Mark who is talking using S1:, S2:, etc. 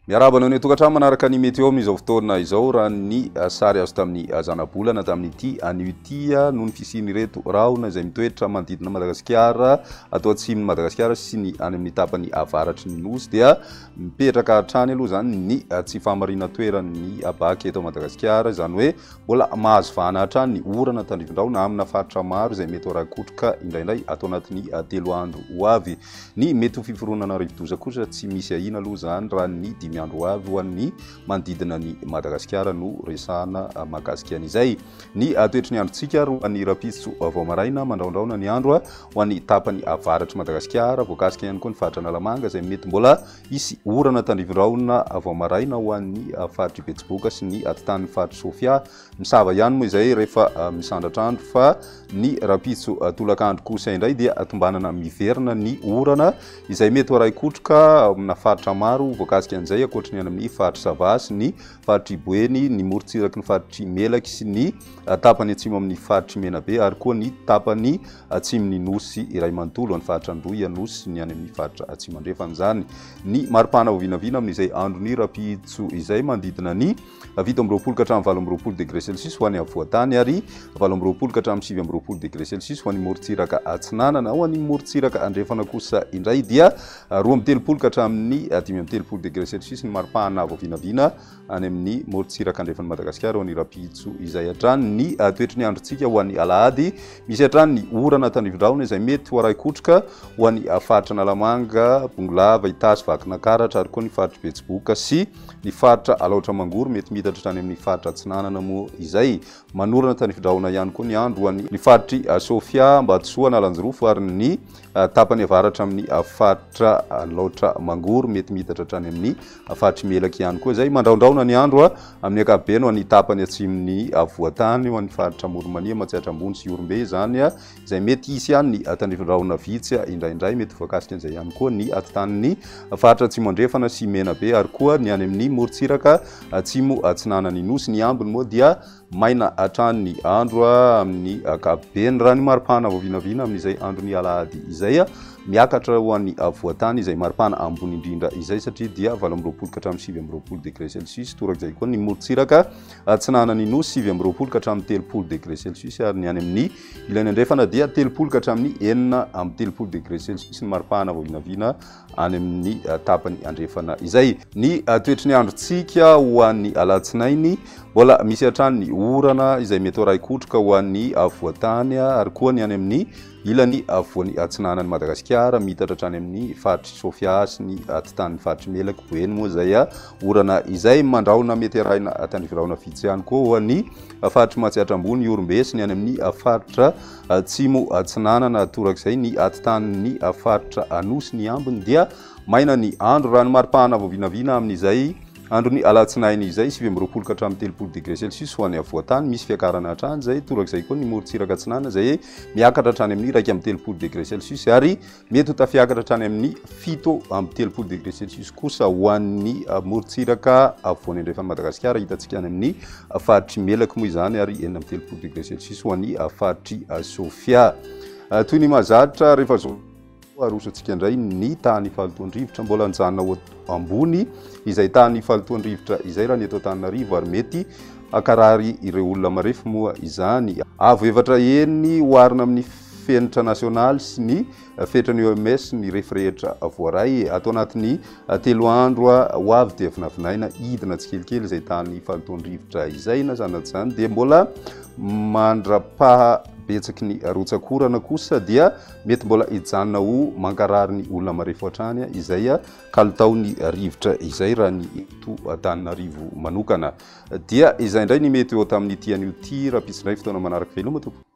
S1: Miarabana ny tokantrano manaraka ny météo amin'izao fotoana izao raha ny sary azo tamin'ny zanabolana tamin'ity an'ity noho ny fisian'ireto rahona izay mitoetra manodidina Madagasikara atao atsimon'ny Madagasikara sy ny any amin'ny tapany avaratry ny nosy dia mipetraka hatrany aloha zany ny tsy famarina toeran'ny abaky eto Madagasikara izany hoe mbola mahazo vahana hatrany ny orana tandrivindraona amina faritra maro izay mety horakotroka indraindray atao anatin'ny 3 andro ho avy ny mety ho fiforonana rivodoza kosa tsy misy ahina aloha zany raha ny andro ho avy ho an'ny manodidina ny Madagasikara no resahana mahakasika an'izay ny toetry ny androntsika ro an'ny rapitso vao maraina mandraondraona ny andro ho an'ny tapany avaratry Madagasikara voakasika ihany koa ny faritra Analamanga izay mety mbola isy orana tandrivindraona vao maraina ho an'ny faritry Betsiboka sy ny atitan'ny faritry Sofia misava ihany moa izay rehefa misandatra andro fa ny rapitso tolakandro kosa indray dia atombanana miverina ny orana izay mety ho raikotroka amina faritra maro voakasika an'izay akoatra ny amin'ny faritry Savasy ny faritry Boeny ny morontsiraky ny faritry Melaky sy ny tapany atsimo amin'ny faritry Menabe ary koa ny tapany atsimon'ny nosy iray manontolo amin'ny faritra Androy nosy sy ny any amin'ny faritra atsimo andrefana zany ny maripana ho vinavina amin'izay andro ny rapitso izay manodidina ny 7 ka hatramin'ny 20 degré Celsius ho an'ny afovoantany ary 20 ka hatramin'ny 7 degré Celsius ho an'ny morontsiraka atsinanana ho an'ny morontsiraka andrefana kosa indray dia 13 ka hatramin'ny 15 degré Celsius ny maripana vao vinavina any amin'ny morontsiraka andrefan'ny Madagasikara ho an'ny rapitso izay hatrany ny toetry ny androntsika ho an'ny alahady misy hatrany ny orana tandrivindraona izay mety ho raikotroka ho an'ny faritra Analamanga, Bongolava, Itasy, Vakinankaratra ary koa ny faritra Betsiboka sy ny faritra Alaotra Mangoro mety midatra hatrany amin'ny faritra Atsinanana moa izay manorana tandrivindraona ihany koa ny andro ho an'ny faritry Sofia, Ambatsoa, Analanjorofo ary ny tapany avaratra amin'ny faritra Alaotra Mangoro mety midatra hatrany amin'ny faritry Melaky ihany koa izay mandraondraona ny andro amin'ny ankapobeny ho an'ny tapany atsimon'ny voatany ho an'ny faritra Moronmania, Matsiatrambony sy Orombe zany izay mety hisy ihany ny tandrivindraona vitsy indraindray mety voakasika an'izay ihany koa ny atitan'ny faritra atsimo andrefana sy Menabe ary koa ny any amin'ny morontsiraka atsimo atsinanany nosy ny ambiny moa dia maina hatrany ny andro amin'ny ankapobeny raha ny maripana vao vinavina amin'izay andro ny alahady izay miakatra ho an'ny voatany izay maripana ambony indrindra izay satria dia 20 ka hatramin'ny 20 degré Celsius torak'izay koa ny morontsiraka atsinanany nosy 20 ka hatramin'ny 30 degré Celsius ary ny any amin'ny ilany andrefana dia 30 ka hatramin'ny 30 degré Celsius ny maripana vao vinavina any amin'ny tapany andrefana izay ny toetry ny androntsika ho an'ny alatsinainy mbola misy hatrany ny orana izay mety ho raikotroka ho an'ny voatany ary koa ny any amin'ny ilany voany atsinanan'ny Madagasikara mitatra hatrany amin'ny faritry Sofia sy ny atitan'ny faritry Melaky Boeny moa izay orana izay mandraona mety arahina tandrivindraona vitsy ihany koa ho an'ny faritry Matsiatrambony, Orombe sy ny any amin'ny faritra atsimo atsinanana torak'izay ny atitan'ny faritra Anosy ny ambiny dia maina ny andro raha ny maripana vao vinavina amin'izay andro ny alatsinainy izay 20 ka hatramin'ny 30 degré Celsius ho an'ny avoatany misy fiakarana hatrany izay torak'izay koa ny morontsiraka atsinana izay miakatra hatrany amin'ny 1 degré Celsius ary mety ho tafiakatra hatrany amin'ny 7 degré Celsius kosa ho an'ny morontsiraka avoany andrefan'ny Madagasikara hitantsika any amin'ny faritry Melaky moa izany ary 30 degré Celsius ho an'ny faritry Sofia toy ny mahazatra rehefa zao arosantsika indray ny tany falotoan-drivotra mbola anjanona ambony izay tany falotoan-drivotra izay raha ny eto Antananarivo ary mety akarary ireo olona marefo moa izany avo evatra eny hoarina amin'ny fenitra nasionaly sy ny fetrany OMS ny rehetra voaray atao anatin'ny 3 andro ho avy dia vinavinaina idina tsikelikely izay tany falotoan-drivotra izay na zany dia mbola mandrapaha betsaky ny rotsakorana kosa dia mety mbola hijanona ho mankarary ny olona marefo hatrany izay kalitaony rivotra izay raha ny eto Antananarivo manokana dia izay indray ny mety eo tamin'ny tian'io ty rapitso indray fotoana manaraka veloma tompoko